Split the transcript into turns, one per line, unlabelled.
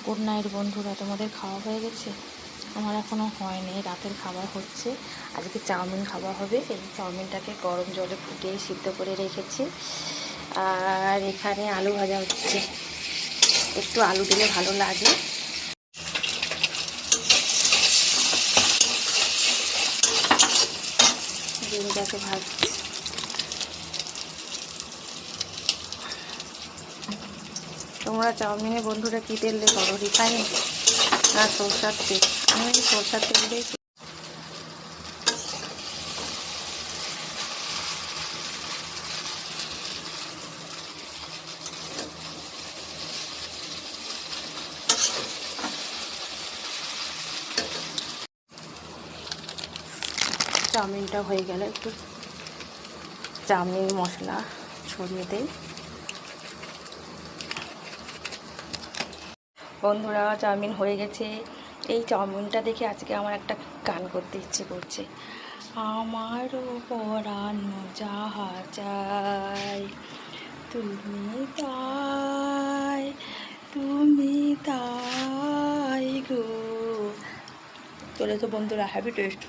Good night বন্ধুরা, তোমাদের খাওয়া হয়ে গেছে? আমার এখনও হয়নি, রাতের খাবার হচ্ছে। আজকে চাউমিন খাওয়া হবে। এই চাউমিনটাকে গরম জলে ফুটিয়ে সিদ্ধ করে রেখেছি। আর এখানে আলু ভাজা হচ্ছে, একটু আলু দিলে ভালো লাগে। ডিমটাকে ভাজছি। তোমরা চাউমিনে বন্ধুরা কী তেল দিয়ে করো, রিফাইন না সরষার তেল? আমি সরষার তেল দিয়ে। চাউমিনটা হয়ে গেলে একটু চাউমিন মশলা ছড়িয়ে দেই। বন্ধুরা, চাউমিন হয়ে গেছে। এই চাউমিনটা দেখে আজকে আমার একটা গান করতে ইচ্ছে করছে। আমারও পরানো যাহা চাই, তুমি তাই, তুমি তাই গো। চলে তো বন্ধুরা, হ্যাপি টেস্ট।